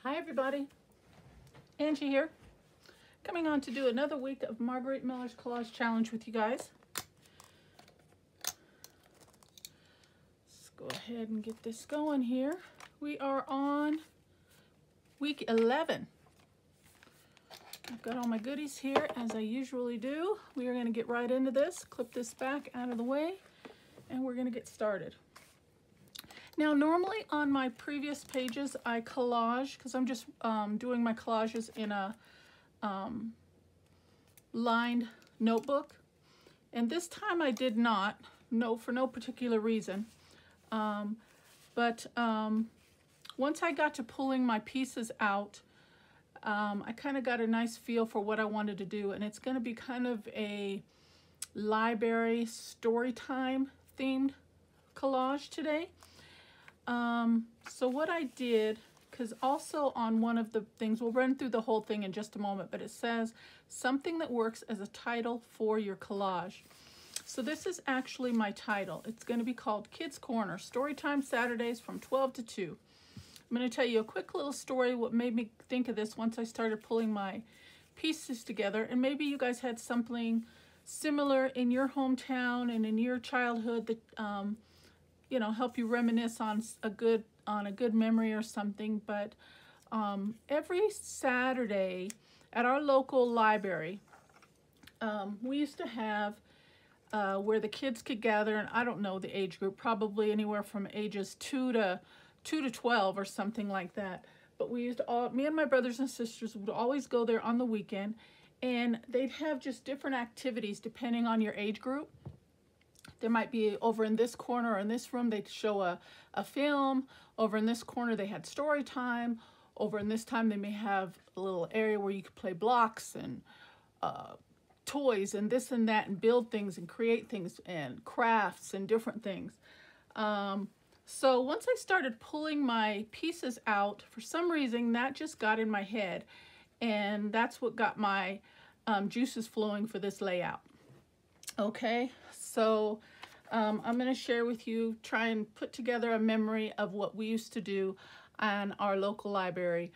Hi everybody, Angie here, coming on to do another week of Marguerite Miller's Collage Challenge with you guys. Let's go ahead and get this going here. We are on week 11. I've got all my goodies here as I usually do. We are going to get right into this, clip this back out of the way, and we're going to get started. Now, normally on my previous pages, I collage, because I'm just doing my collages in a lined notebook. And this time I did not, for no particular reason. But once I got to pulling my pieces out, I kind of got a nice feel for what I wanted to do. And it's going to be kind of a library story time themed collage today. So what I did, because also on one of the things, we'll run through the whole thing in just a moment, but it says something that works as a title for your collage. So this is actually my title. It's going to be called Kids Corner, Storytime Saturdays from 12 to 2. I'm going to tell you a quick little story, what made me think of this once I started pulling my pieces together, and maybe you guys had something similar in your hometown and in your childhood that you know, help you reminisce on a good memory or something. But every Saturday at our local library, we used to have where the kids could gather, and I don't know the age group, probably anywhere from ages 2 to 12 or something like that. But we used to me and my brothers and sisters would always go there on the weekend, and they'd have just different activities depending on your age group. There might be over in this corner or in this room, they'd show a film. Over in this corner, they had story time. Over in this time, they may have a little area where you could play blocks and toys and this and that and build things and create things and crafts and different things. So once I started pulling my pieces out, for some reason, that just got in my head. And that's what got my juices flowing for this layout. Okay, so I'm going to share with you, try and put together a memory of what we used to do on our local library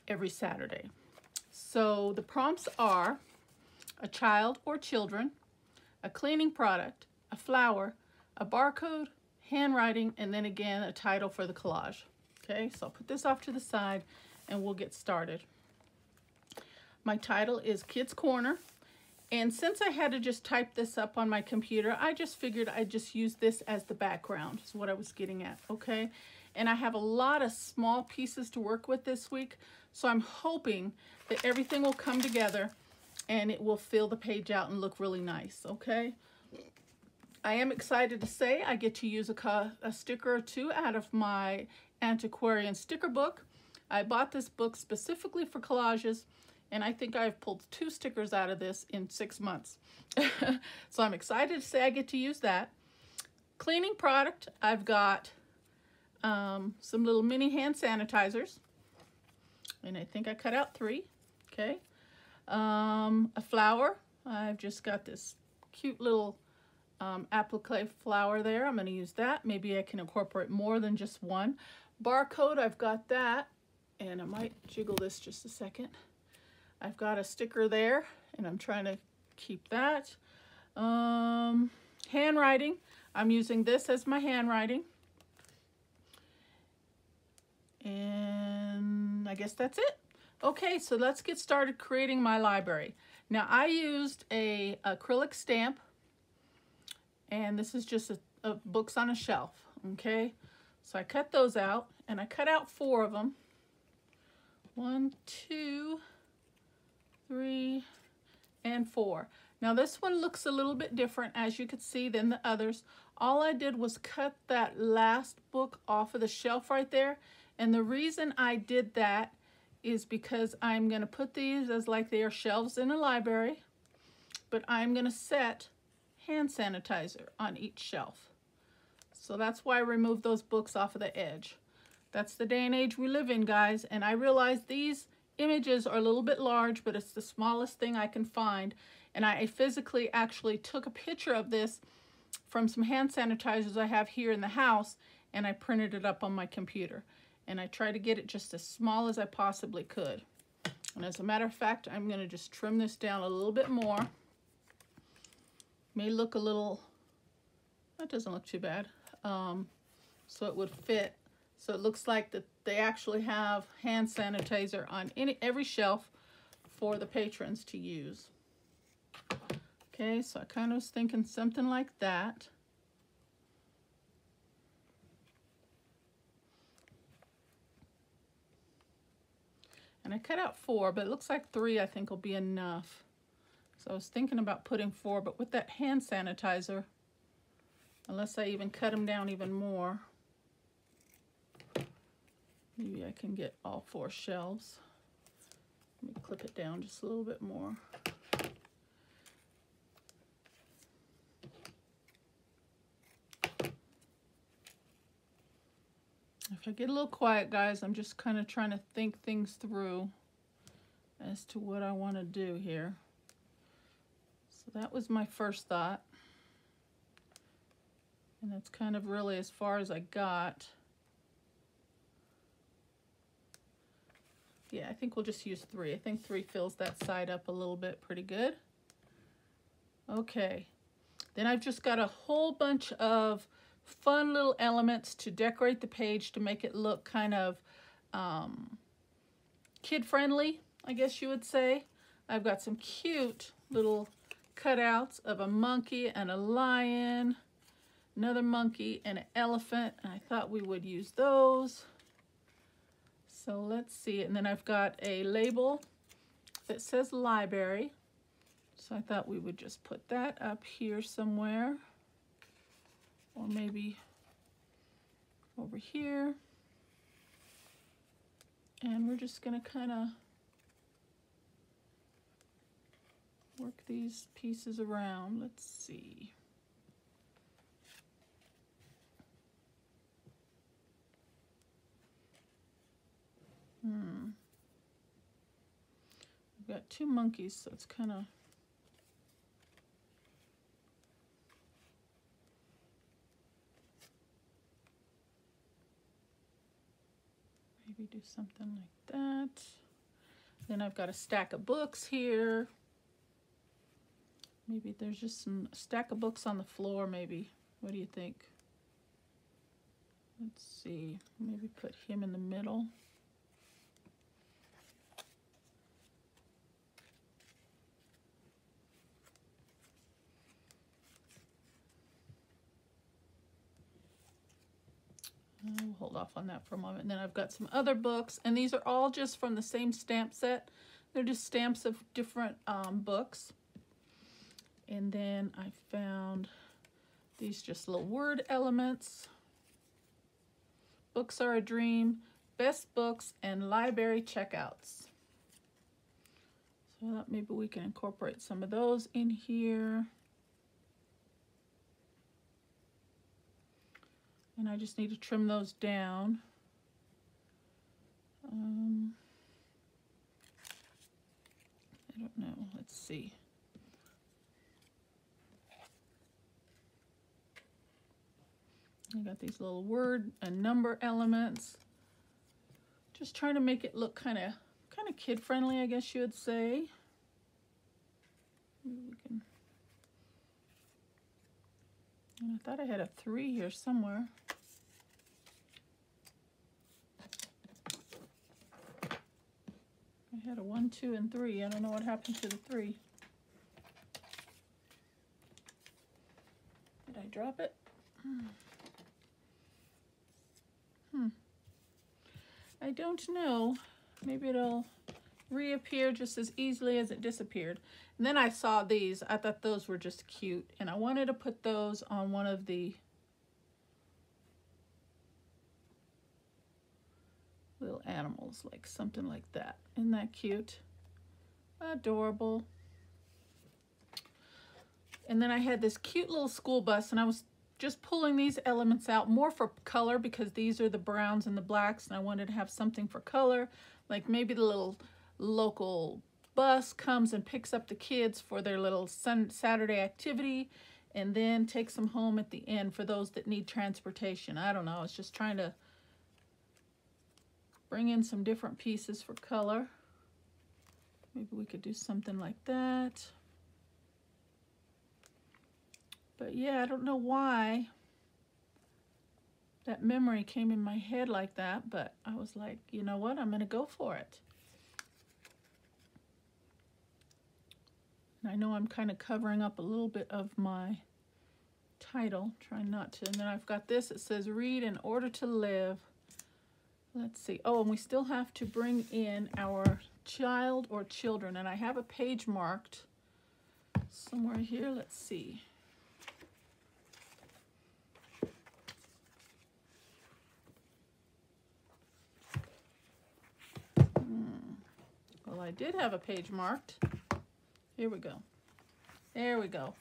every Saturday. So the prompts are a child or children, a cleaning product, a flower, a barcode, handwriting, and then again a title for the collage. Okay, so I'll put this off to the side and we'll get started. My title is Kids Corner. And since I had to just type this up on my computer, I just figured I'd just use this as the background, is what I was getting at, okay? And I have a lot of small pieces to work with this week, so I'm hoping that everything will come together and it will fill the page out and look really nice, okay? I am excited to say I get to use a sticker or two out of my antiquarian sticker book. I bought this book specifically for collages, and I think I've pulled 2 stickers out of this in 6 months. So I'm excited to say I get to use that. Cleaning product, I've got some little mini hand sanitizers. And I think I cut out 3, okay. A flower, I've just got this cute little applique flower there. I'm gonna use that. Maybe I can incorporate more than just one. Barcode, I've got that. And I might jiggle this just a second. I've got a sticker there, and I'm trying to keep that. Handwriting, I'm using this as my handwriting. And I guess that's it. Okay, so let's get started creating my library. Now, I used a acrylic stamp, and this is just a books on a shelf, okay? So I cut those out, and I cut out 4 of them. 1, 2, 3, and 4. Now this one looks a little bit different, as you could see, than the others. All I did was cut that last book off of the shelf right there, and the reason I did that is because I'm going to put these as like they are shelves in a library, but I'm going to set hand sanitizer on each shelf. So that's why I removed those books off of the edge. That's the day and age we live in, guys, and I realize these images are a little bit large, but it's the smallest thing I can find. And I physically actually took a picture of this from some hand sanitizers I have here in the house, and I printed it up on my computer. And I tried to get it just as small as I possibly could. And as a matter of fact, I'm going to just trim this down a little bit more. May look a little, that doesn't look too bad. So it would fit. So it looks like that they actually have hand sanitizer on every shelf for the patrons to use. Okay, so I kind of was thinking something like that. And I cut out 4, but it looks like 3 I think will be enough. So I was thinking about putting 4, but with that hand sanitizer, unless I even cut them down even more, maybe I can get all 4 shelves. Let me clip it down just a little bit more. If I get a little quiet, guys, I'm just kind of trying to think things through as to what I want to do here. So that was my first thought. And that's kind of really as far as I got. Yeah, I think we'll just use 3. I think 3 fills that side up a little bit pretty good. Okay. Then I've just got a whole bunch of fun little elements to decorate the page to make it look kind of kid-friendly, I guess you would say. I've got some cute little cutouts of a monkey and a lion, another monkey and an elephant, and I thought we would use those. So let's see, and then I've got a label that says library, so I thought we would just put that up here somewhere. Or maybe over here. And we're just going to kind of work these pieces around. Let's see. We've got 2 monkeys, so it's kind of maybe do something like that. Then I've got a stack of books here. Maybe there's just a stack of books on the floor, maybe. What do you think? Let's see, maybe put him in the middle. I'll hold off on that for a moment. And then I've got some other books, and these are all just from the same stamp set. They're just stamps of different books. And then I found these just little word elements. Books Are a Dream, Best Books, and Library Checkouts. So I thought maybe we can incorporate some of those in here. And I just need to trim those down. I don't know, let's see. I got these little word and number elements. Just trying to make it look kind of kid-friendly, I guess you would say. Maybe we can. And I thought I had a 3 here somewhere. I had a 1, 2, and 3. I don't know what happened to the 3. Did I drop it? I don't know. Maybe it'll reappear just as easily as it disappeared. And then I saw these. I thought those were just cute. And I wanted to put those on one of the little animals, like something like that. Isn't that cute? Adorable. And then I had this cute little school bus, and I was just pulling these elements out more for color because these are the browns and the blacks, and I wanted to have something for color, like maybe the little local bus comes and picks up the kids for their little Saturday activity and then takes them home at the end for those that need transportation. I don't know, I was just trying to bring in some different pieces for color. Maybe we could do something like that. But yeah, I don't know why that memory came in my head like that, but I was like, you know what, I'm gonna go for it. And I know I'm kind of covering up a little bit of my title, trying not to. And then I've got this, it says read in order to live. Let's see. Oh, and we still have to bring in our child or children. And I have a page marked somewhere here. Let's see. Well, I did have a page marked. Here we go. There we go.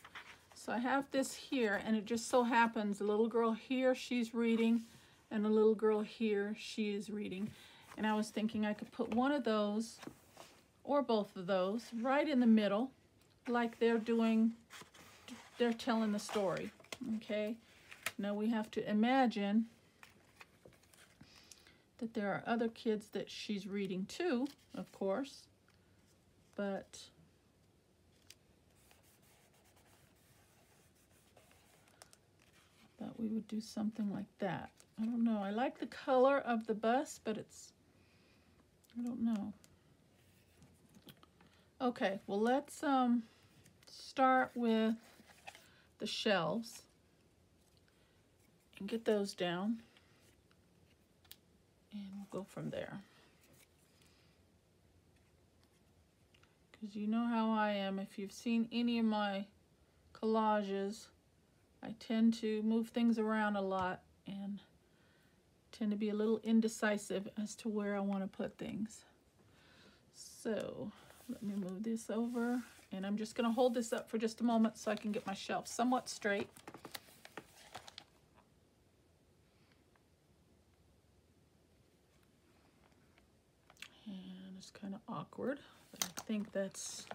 So I have this here, and it just so happens a little girl here, she's reading, and a little girl here, she is reading. And I was thinking I could put one of those or both of those right in the middle, like they're telling the story. Okay, now we have to imagine that there are other kids that she's reading to, of course, but thought we would do something like that. I don't know. I like the color of the bus, but I don't know. Okay, well, let's start with the shelves and get those down, and we'll go from there. Because you know how I am. If you've seen any of my collages, I tend to move things around a lot and tend to be a little indecisive as to where I want to put things. So let me move this over, and I'm just going to hold this up for just a moment so I can get my shelf somewhat straight. And it's kind of awkward, but I think that's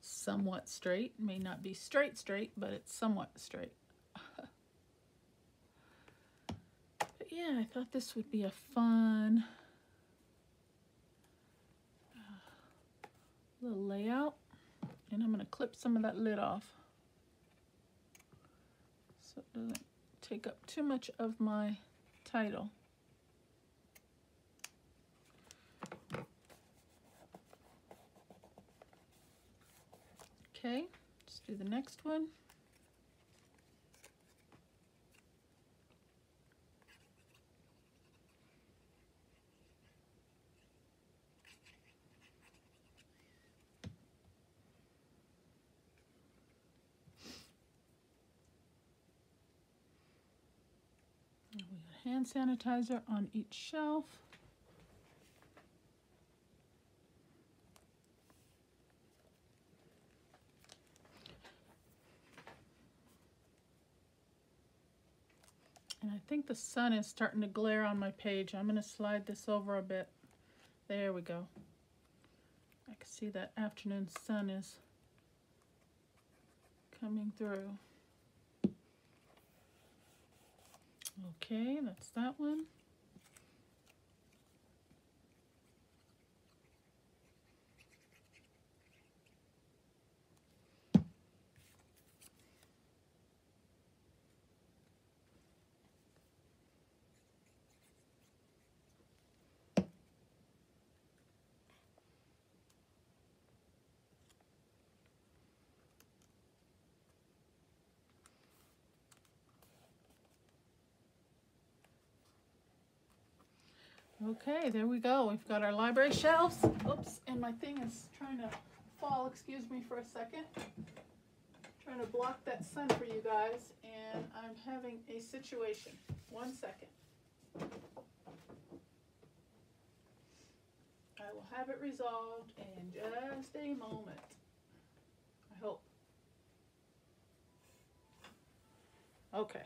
somewhat straight. It may not be straight, but it's somewhat straight. But yeah, I thought this would be a fun little layout, and I'm going to clip some of that lid off so it doesn't take up too much of my title. Okay, let's do the next one. We got hand sanitizer on each shelf. And I think the sun is starting to glare on my page. I'm going to slide this over a bit. There we go. I can see that afternoon sun is coming through. Okay, that's that one. Okay, there we go. We've got our library shelves. Oops, and my thing is trying to fall. Excuse me for a second. Trying to block that sun for you guys, and I'm having a situation. 1 second. I will have it resolved in just a moment. I hope. Okay.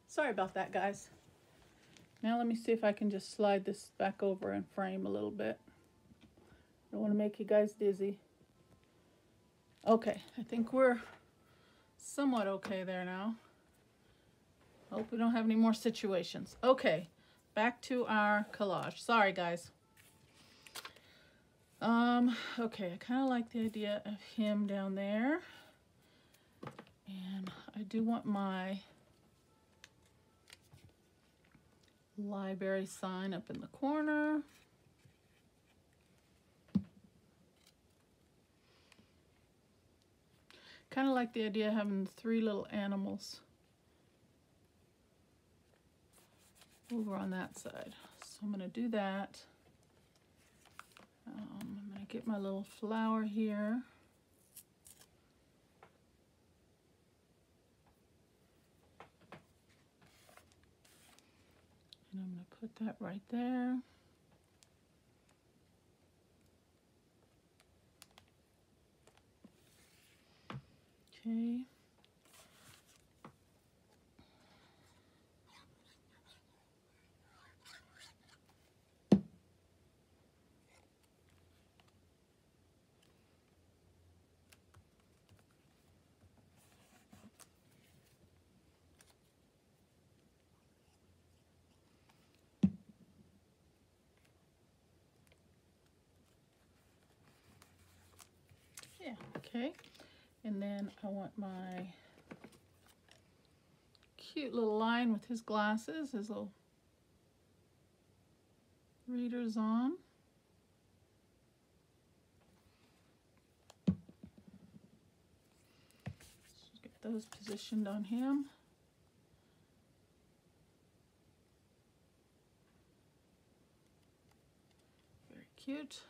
Sorry about that, guys. Now let me see if I can just slide this back over and frame a little bit. I don't want to make you guys dizzy. Okay, I think we're somewhat okay there now. Hope we don't have any more situations. Okay, back to our collage. Sorry, guys. Okay, I kind of like the idea of him down there. And I do want my library sign up in the corner. Kind of like the idea of having 3 little animals over on that side. So I'm going to do that. I'm going to get my little flower here. And I'm going to put that right there. Okay. Yeah, okay. And then I want my cute little line with his glasses, his little readers on. Just get those positioned on him. Very cute.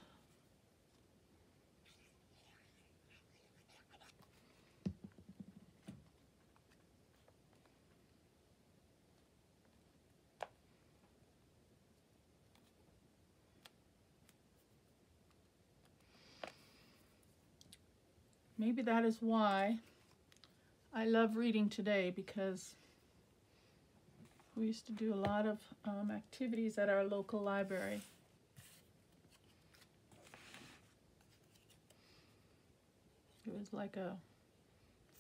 Maybe that is why I love reading today, because we used to do a lot of activities at our local library. It was like a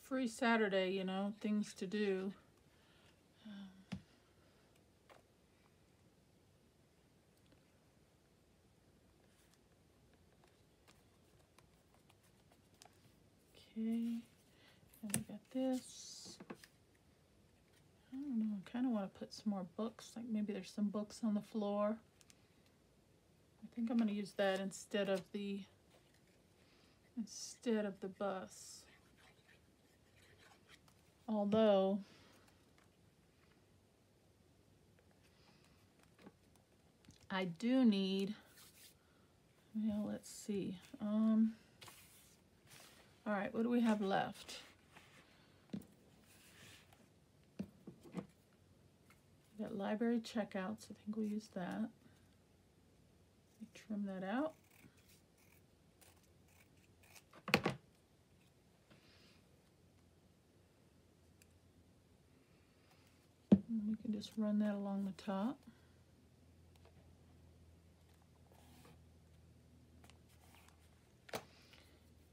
free Saturday, you know, things to do. Okay, and we got this. I don't know, I kind of want to put some more books, like maybe there's some books on the floor. I think I'm going to use that instead of the bus. Although I do need, well, let's see. All right, what do we have left? We got library checkouts. I think we'll use that. Trim that out. And we can just run that along the top.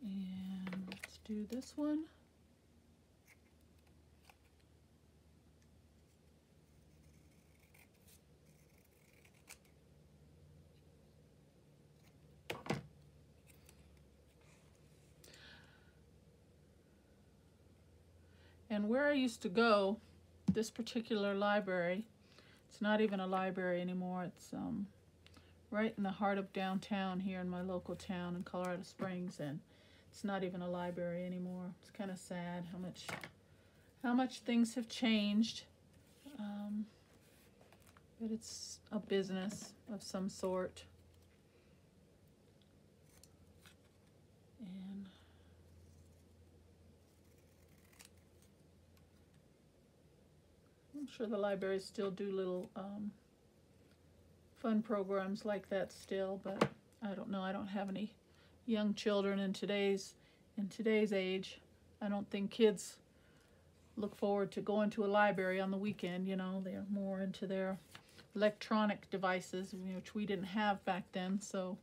And let's do this one. And where I used to go, this particular library, it's not even a library anymore. It's right in the heart of downtown here in my local town in Colorado Springs, and it's not even a library anymore. It's kind of sad how much things have changed. But it's a business of some sort. And I'm sure the libraries still do little fun programs like that still, but I don't know. I don't have any young children in today's age. I don't think kids look forward to going to a library on the weekend. You know, they're more into their electronic devices, which we didn't have back then. So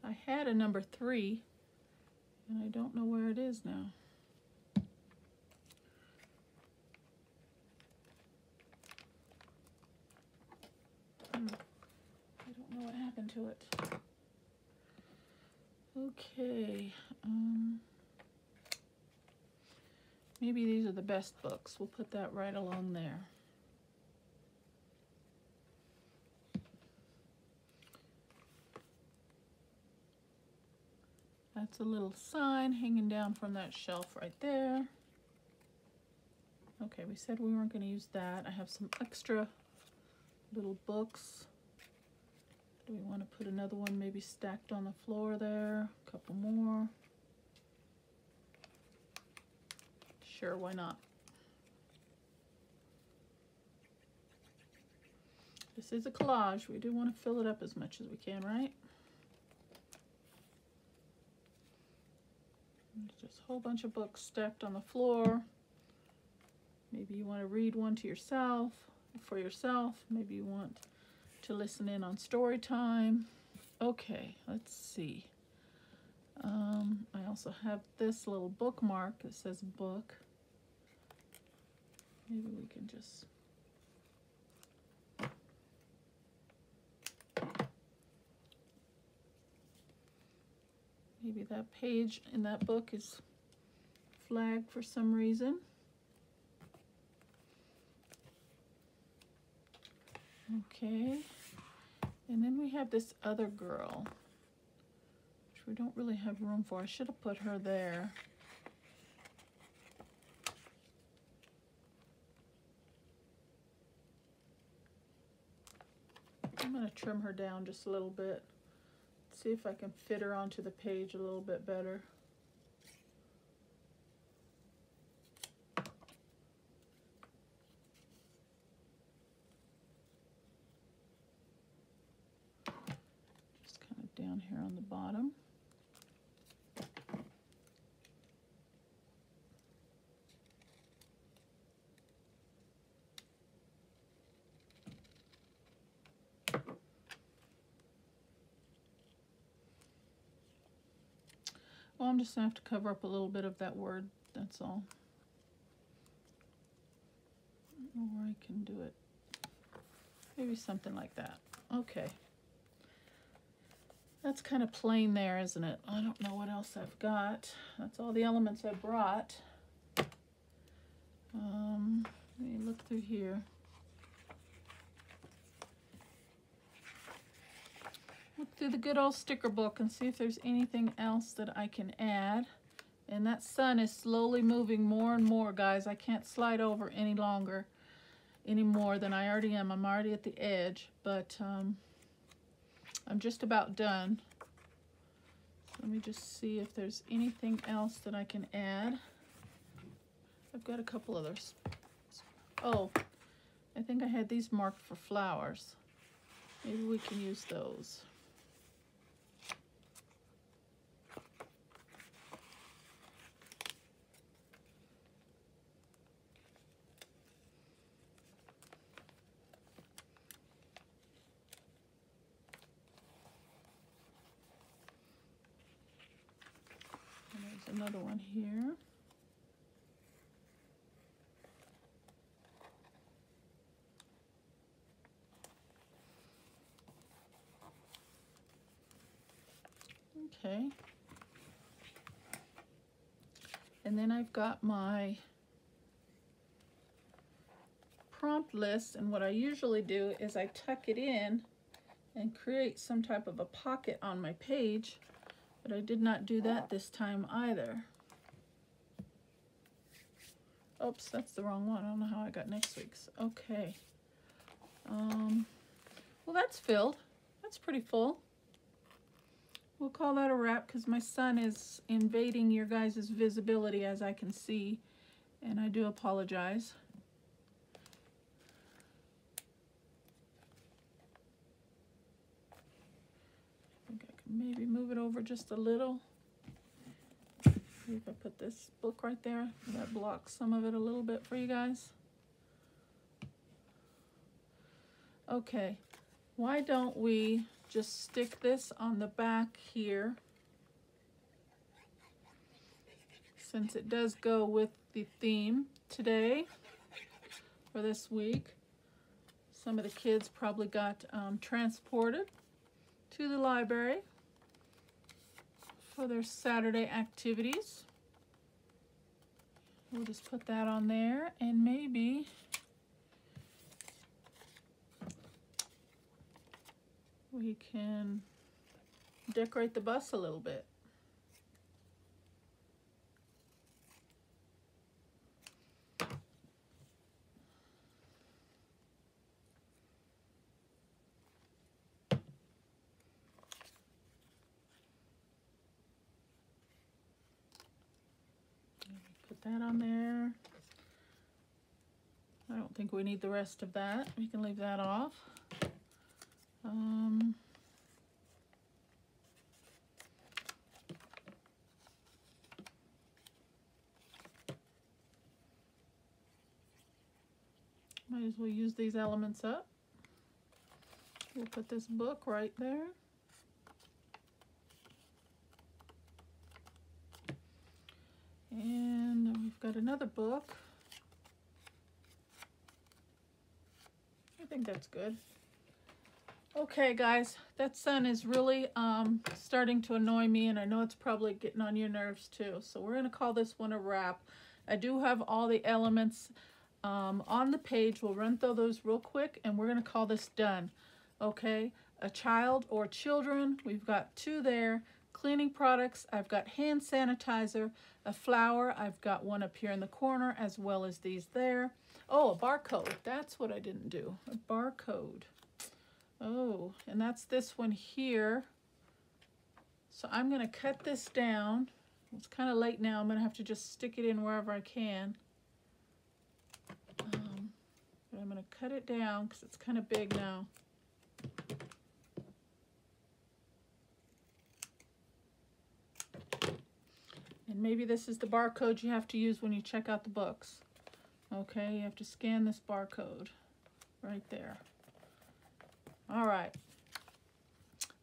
I had a number 3, and I don't know where it is now. I don't know what happened to it. Okay, maybe these are the best books. We'll put that right along there. That's a little sign hanging down from that shelf right there. Okay, we said we weren't going to use that. I have some extra little books. Do we want to put another one maybe stacked on the floor there? A couple more. Sure, why not? This is a collage. We do want to fill it up as much as we can, right? Just a whole bunch of books stacked on the floor. Maybe you want to read one to yourself, for yourself. Maybe you want to listen in on story time. Okay, let's see. I also have this little bookmark that says book. Maybe we can just maybe that page in that book is flagged for some reason. Okay, and then we have this other girl, which we don't really have room for. I should have put her there. I'm going to trim her down just a little bit. See if I can fit her onto the page a little bit better. Just kind of down here on the bottom. Well, I'm just going to have to cover up a little bit of that word, that's all. Or I can do it, maybe something like that. Okay. That's kind of plain there, isn't it? I don't know what else I've got. That's all the elements I brought. Let me look through here. Look through the good old sticker book and see if there's anything else that I can add. And that sun is slowly moving more and more, guys. I can't slide over any more than I already am. I'm already at the edge, but I'm just about done. So let me just see if there's anything else that I can add. I've got a couple others. Oh, I think I had these marked for flowers. Maybe we can use those. Another one here. Okay. And then I've got my prompt list, and what I usually do is I tuck it in and create some type of a pocket on my page. But I did not do that this time either. Oops, that's the wrong one. I don't know how I got next week's. Okay. Well, that's filled. That's pretty full. We'll call that a wrap because my sun is invading your guys' visibility, as I can see, and I do apologize. Maybe move it over just a little. Maybe if I put this book right there, that blocks some of it a little bit for you guys. Okay, why don't we just stick this on the back here, since it does go with the theme today for this week. Some of the kids probably got transported to the library for their Saturday activities. We'll just put that on there, and maybe we can decorate the bus a little bit. Put that on there. I don't think we need the rest of that. We can leave that off. Might as well use these elements up. We'll put this book right there. And we've got another book. I think that's good. Okay, guys, that sun is really starting to annoy me, and I know it's probably getting on your nerves too. So we're going to call this one a wrap. I do have all the elements on the page. We'll run through those real quick, and we're going to call this done. Okay, a child or children. We've got 2 there. Cleaning products. I've got hand sanitizer. A flower. I've got one up here in the corner, as well as these there. Oh, a barcode. That's what I didn't do. A barcode. Oh, and that's this one here. So I'm going to cut this down. It's kind of late now. I'm going to have to just stick it in wherever I can. But I'm going to cut it down because it's kind of big now. And maybe this is the barcode you have to use when you check out the books. Okay, you have to scan this barcode right there. All right.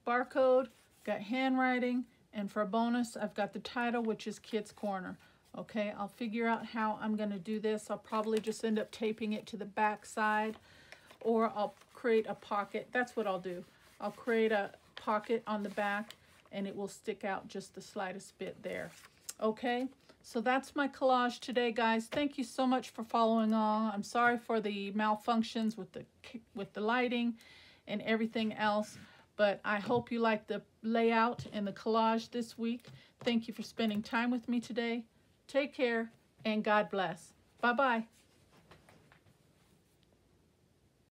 Barcode, got handwriting, and for a bonus, I've got the title, which is Kids Corner. Okay, I'll figure out how I'm going to do this. I'll probably just end up taping it to the back side, or I'll create a pocket. That's what I'll do. I'll create a pocket on the back, and it will stick out just the slightest bit there. Okay, so that's my collage today, guys. Thank you so much for following on. I'm sorry for the malfunctions with the lighting and everything else, but I hope you like the layout and the collage this week. Thank you for spending time with me today. Take care, and God bless. Bye-bye.